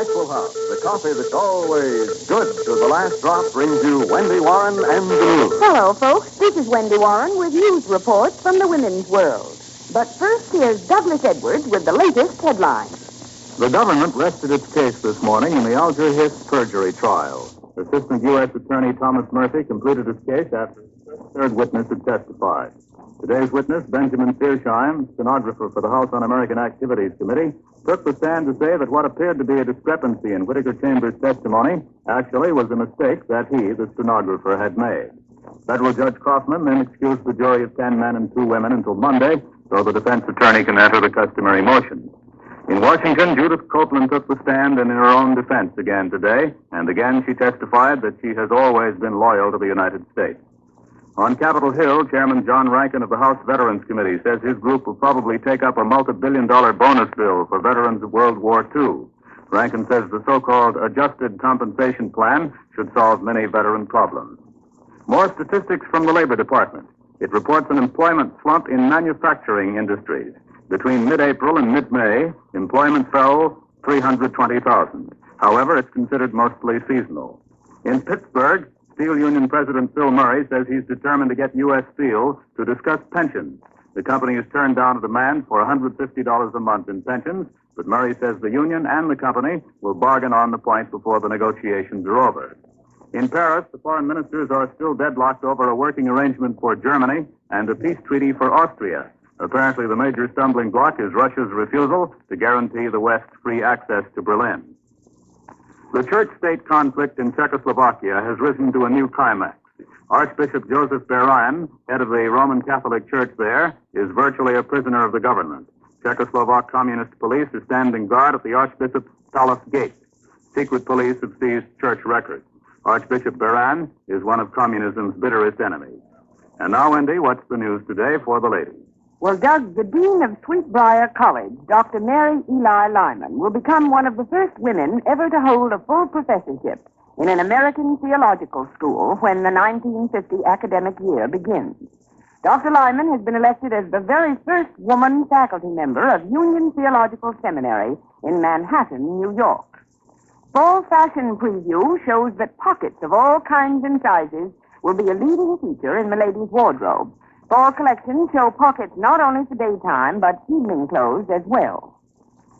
Maxwell House, the coffee that's always good to the last drop, brings you Wendy Warren and the news. Hello, folks. This is Wendy Warren with news reports from the women's world. But first, here's Douglas Edwards with the latest headlines. The government rested its case this morning in the Alger Hiss perjury trial. Assistant U.S. Attorney Thomas Murphy completed his case after the third witness had testified. Today's witness, Benjamin Fearsheim, stenographer for the House On-American Activities Committee, took the stand to say that what appeared to be a discrepancy in Whittaker Chambers' testimony actually was a mistake that he, the stenographer, had made. Federal Judge Kaufman then excused the jury of 10 men and 2 women until Monday, so the defense attorney can enter the customary motions. In Washington, Judith Copeland took the stand and in her own defense again today, and again she testified that she has always been loyal to the United States. On Capitol Hill, Chairman John Rankin of the House Veterans Committee says his group will probably take up a multi-billion-dollar bonus bill for veterans of World War II. Rankin says the so-called adjusted compensation plan should solve many veteran problems. More statistics from the Labor Department. It reports an employment slump in manufacturing industries. Between mid-April and mid-May, employment fell 320,000. However, it's considered mostly seasonal. In Pittsburgh, Steel Union President Phil Murray says he's determined to get U.S. Steel to discuss pensions. The company has turned down a demand for $150 a month in pensions, but Murray says the union and the company will bargain on the point before the negotiations are over. In Paris, the foreign ministers are still deadlocked over a working arrangement for Germany and a peace treaty for Austria. Apparently, the major stumbling block is Russia's refusal to guarantee the West free access to Berlin. The church-state conflict in Czechoslovakia has risen to a new climax. Archbishop Joseph Berayan, head of the Roman Catholic Church there, is virtually a prisoner of the government. Czechoslovak communist police is standing guard at the Archbishop's palace gate. Secret police have seized church records. Archbishop Berayan is one of communism's bitterest enemies. And now, Wendy, what's the news today for the ladies? Well, Doug, the dean of Sweetbriar College, Dr. Mary Eli Lyman, will become one of the first women ever to hold a full professorship in an American theological school when the 1950 academic year begins. Dr. Lyman has been elected as the very first woman faculty member of Union Theological Seminary in Manhattan, New York. Fall fashion preview shows that pockets of all kinds and sizes will be a leading feature in Milady's wardrobe. Fall collections show pockets not only for daytime, but evening clothes as well.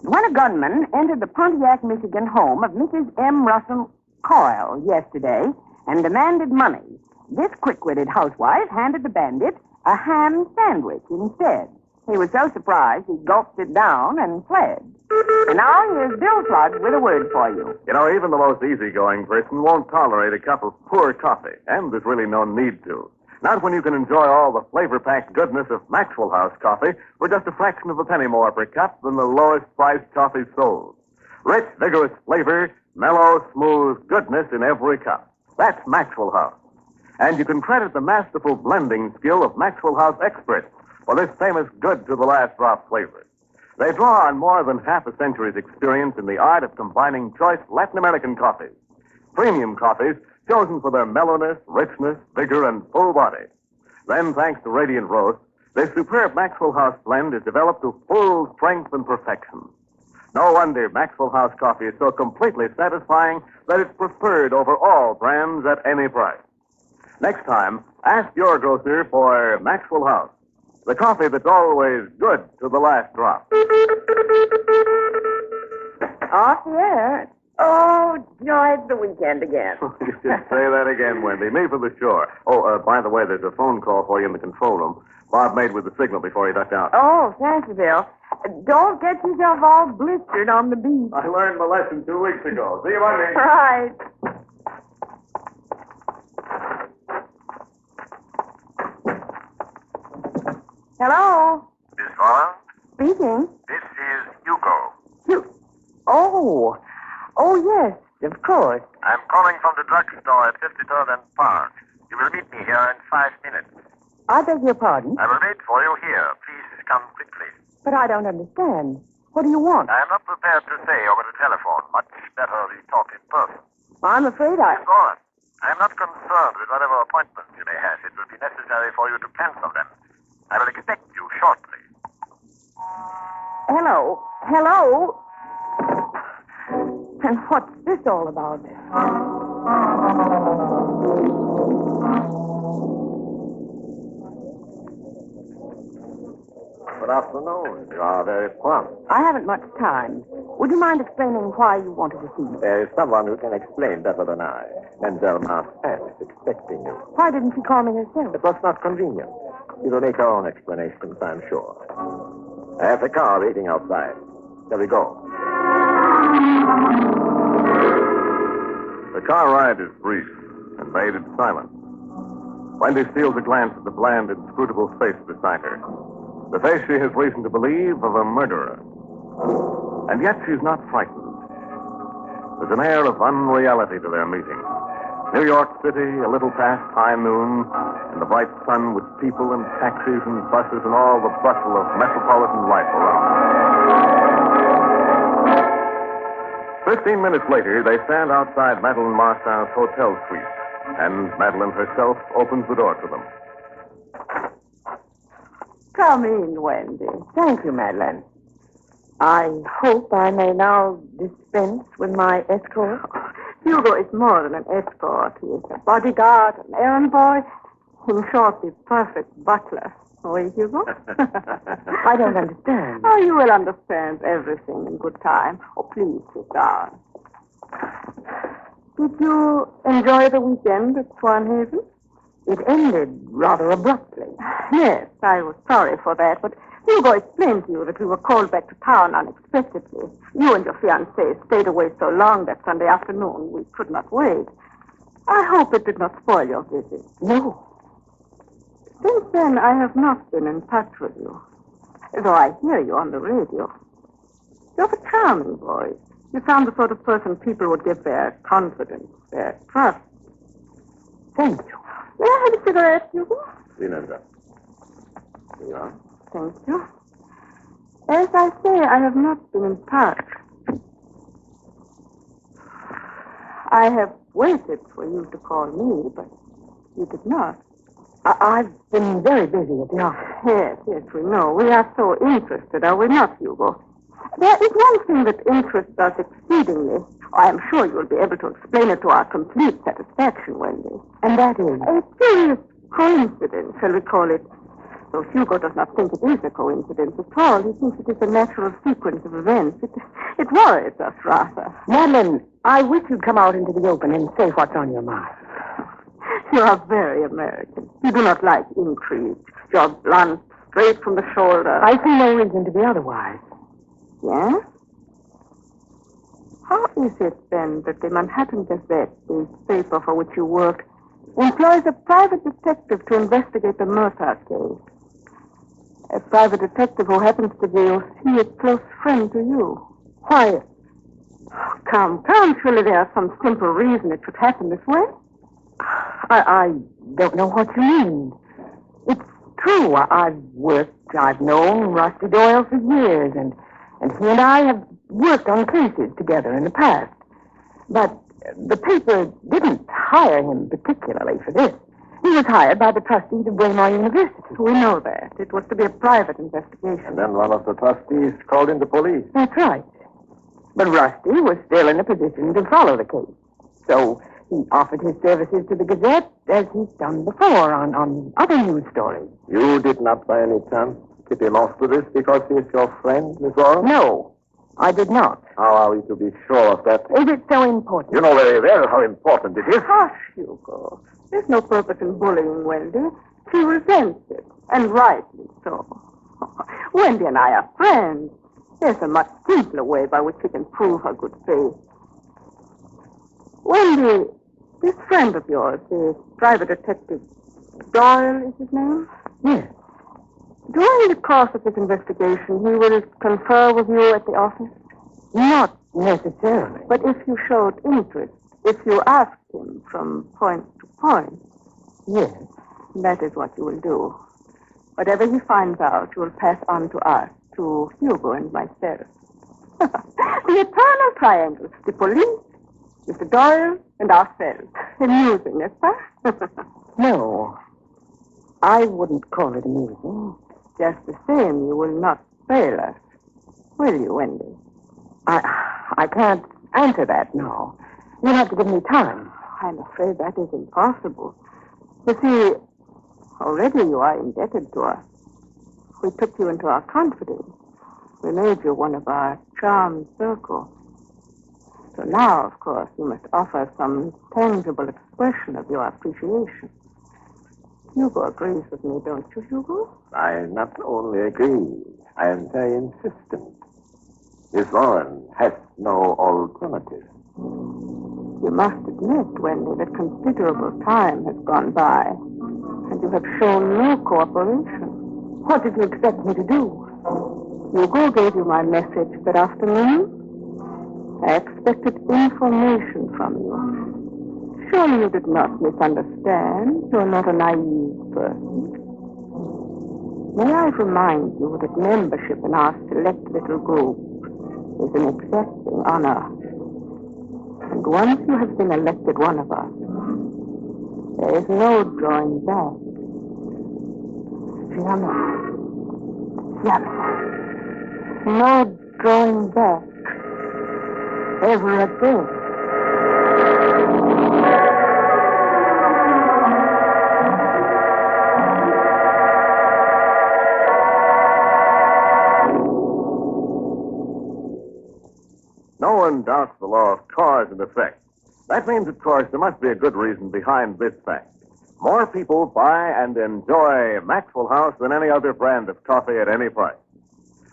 When a gunman entered the Pontiac, Michigan home of Mrs. M. Russell Coyle yesterday and demanded money, this quick-witted housewife handed the bandit a ham sandwich instead. He was so surprised he gulped it down and fled. And now here's Bill Slugg with a word for you. You know, even the most easygoing person won't tolerate a cup of poor coffee, and there's really no need to. Not when you can enjoy all the flavor-packed goodness of Maxwell House coffee for just a fraction of a penny more per cup than the lowest-priced coffee sold. Rich, vigorous flavor, mellow, smooth goodness in every cup. That's Maxwell House. And you can credit the masterful blending skill of Maxwell House experts for this famous good-to-the-last-drop flavor. They draw on more than half a century's experience in the art of combining choice Latin American coffees. Premium coffees chosen for their mellowness, richness, vigor, and full body. Then, thanks to Radiant Roast, this superb Maxwell House blend is developed to full strength and perfection. No wonder Maxwell House coffee is so completely satisfying that it's preferred over all brands at any price. Next time, ask your grocer for Maxwell House, the coffee that's always good to the last drop. Off the air. Oh, joy, it's the weekend again. You should say that again, Wendy. Me for the shore. Oh, by the way, there's a phone call for you in the control room. Bob made with the signal before he ducked out. Oh, thank you, Bill. Don't get yourself all blistered on the beach. I learned my lesson 2 weeks ago. See you Monday. Right. Hello? Miss Warren, Speaking. this is Hugo. You. Oh, yes, of course. I'm calling from the drugstore at 53rd and Park. You will meet me here in 5 minutes. I beg your pardon, I will wait for you here. Please come quickly. but I don't understand. What do you want? I am not prepared to say over the telephone. Much better we talk in person. I'm afraid Miss Warren, I am not concerned with whatever appointments you may have. It will be necessary for you to cancel them. I will expect you shortly. Hello? And what's this all about? Good afternoon. You are very prompt. I haven't much time. Would you mind explaining why you wanted to see me? There is someone who can explain better than I. Mademoiselle Martin is expecting you. Why didn't she call me herself? It was not convenient. She will make her own explanations, I'm sure. I have the car waiting outside. Shall we go? The car ride is brief and made in silence. Wendy steals a glance at the bland, inscrutable face beside her. The face she has reason to believe of a murderer. And yet she's not frightened. There's an air of unreality to their meeting. New York City, a little past high noon, and the bright sun with people and taxis and buses and all the bustle of metropolitan life around. 15 minutes later, they stand outside Madeline Marcin's hotel suite, and Madeline herself opens the door to them. Come in, Wendy. Thank you, Madeline. I hope I may now dispense with my escort. Hugo is more than an escort. He is a bodyguard, an errand boy. In short, the perfect butler. Oh, Hugo? I don't understand. Oh, you will understand everything in good time. Oh, please sit down. Did you enjoy the weekend at Swanhaven? It ended rather abruptly. Yes, I was sorry for that, but Hugo explained to you that we were called back to town unexpectedly. You and your fiancé stayed away so long that Sunday afternoon we could not wait. I hope it did not spoil your visit. No. Since then, I have not been in touch with you, though I hear you on the radio. You have a charming voice. You sound the sort of person people would give their confidence, their trust. Thank you. May I have a cigarette, Hugo? Here you are. Thank you. As I say, I have not been in touch. I have waited for you to call me, but you did not. I've been very busy at the office. Yes, we know. We are so interested, are we not, Hugo? There is one thing that interests us exceedingly. I am sure you'll be able to explain it to our complete satisfaction, Wendy. And that is? A curious coincidence, shall we call it. Though Hugo does not think it is a coincidence at all. He thinks it is a natural sequence of events. It worries us, rather. Madeline, I wish you'd come out into the open and say what's on your mind. You are very American. You do not like intrigue. You're blunt, straight from the shoulder. I see no reason to be otherwise. Yes? How is it, then, that the Manhattan Gazette, the paper for which you work, employs a private detective to investigate the Murtaugh case? A private detective who happens to be, you see, a close friend to you. Why? Come, surely there's some simple reason it should happen this way. I don't know what you mean. It's true. I've known Rusty Doyle for years, and he and I have worked on cases together in the past. But the paper didn't hire him particularly for this. He was hired by the trustees of Braemar University. We know that. It was to be a private investigation. And then one of the trustees called in the police. That's right. But Rusty was still in a position to follow the case. So he offered his services to the Gazette, as he's done before on other news stories. You did not, by any chance, tip him off to this because he is your friend, Miss Warren? No, I did not. How are we to be sure of that? Is it so important? You know very well how important it is. Hush, Hugo. There's no purpose in bullying Wendy. She resents it, and rightly so. Wendy and I are friends. There's a much simpler way by which she can prove her good faith. Wendy, this friend of yours, the private detective Doyle is his name? Yes. During the course of this investigation, he will confer with you at the office? Not necessarily. But if you showed interest, if you asked him from point to point? Yes. That is what you will do. Whatever he finds out, you will pass on to us, to Hugo and myself. The eternal triangle. The police, Mr. Doyle, and ourselves. Amusing, isn't it? No. I wouldn't call it amusing. Just the same, you will not fail us. Will you, Wendy? I can't Answer that now. You'll have to give me time. I'm afraid that is impossible. You see, already you are indebted to us. We took you into our confidence. We made you one of our charmed circle. So now, of course, you must offer some tangible expression of your appreciation. Hugo agrees with me, don't you, Hugo? I not only agree, I am very insistent. Miss Warren has no alternative. You must admit, Wendy, that considerable time has gone by, and you have shown no cooperation. What did you expect me to do? Hugo gave you my message that afternoon. I expected information from you. Surely you did not misunderstand. You're not a naive person. May I remind you that membership in our select little group is an exacting honor. And once you have been elected one of us, there is no drawing back. Jamais. No drawing back. Ever again. No one doubts the law of cause and effect. That means, of course, there must be a good reason behind this fact. More people buy and enjoy Maxwell House than any other brand of coffee at any price.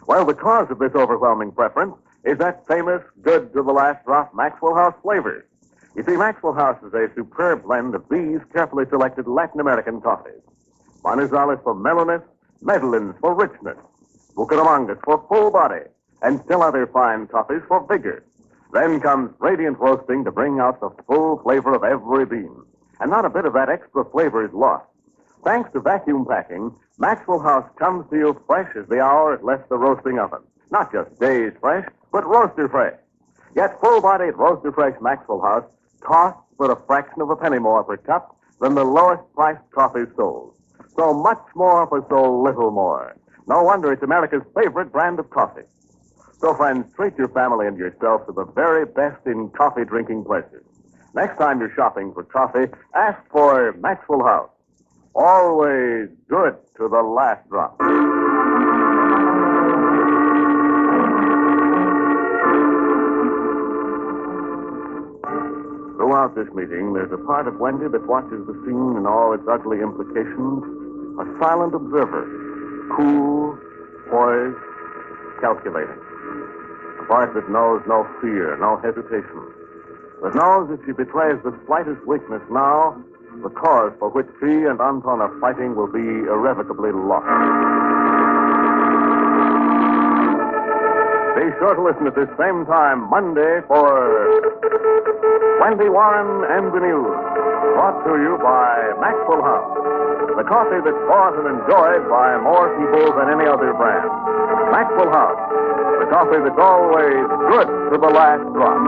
Well, the cause of this overwhelming preference is that famous good to the last drop Maxwell House flavor. You see, Maxwell House is a superb blend of these carefully selected Latin American coffees. Manizales for mellowness, Medellins for richness, Bucaramangas for full body, and still other fine coffees for vigor. Then comes radiant roasting to bring out the full flavor of every bean. And not a bit of that extra flavor is lost. Thanks to vacuum packing, Maxwell House comes to you fresh as the hour it left the roasting oven. Not just days fresh, but roaster fresh. Yet full-bodied roaster fresh Maxwell House costs but a fraction of a penny more per cup than the lowest priced coffee sold. So much more for so little more. No wonder it's America's favorite brand of coffee. So, friends, treat your family and yourself to the very best in coffee drinking pleasures. Next time you're shopping for coffee, ask for Maxwell House. Always good to the last drop. Throughout this meeting, there's a part of Wendy that watches the scene and all its ugly implications. A silent observer. Cool, poised, calculating. A part that knows no fear, no hesitation. That knows if she betrays the slightest weakness now, the cause for which she and Anton are fighting will be irrevocably lost. Be sure to listen at this same time Monday for Wendy Warren and the News. Brought to you by Maxwell House, the coffee that's bought and enjoyed by more people than any other brand. Maxwell House, the coffee that's always good to the last drop.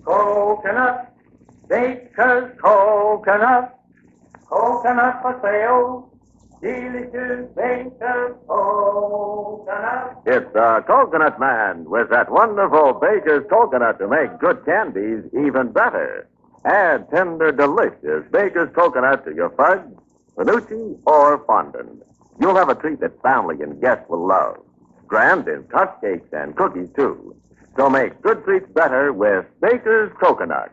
Coconut, Baker's coconut, coconut for sale, delicious Baker's coconut. It's the Coconut Man with that wonderful Baker's coconut to make good candies even better. Add tender, delicious Baker's coconut to your fudge, Finucci, or fondant. You'll have a treat that family and guests will love. Grand in cupcakes and cookies, too. So make good treats better with Baker's Coconut.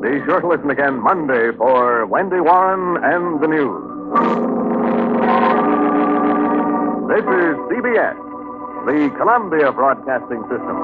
Be sure to listen again Monday for Wendy Warren and the News. This is CBS, the Columbia Broadcasting System.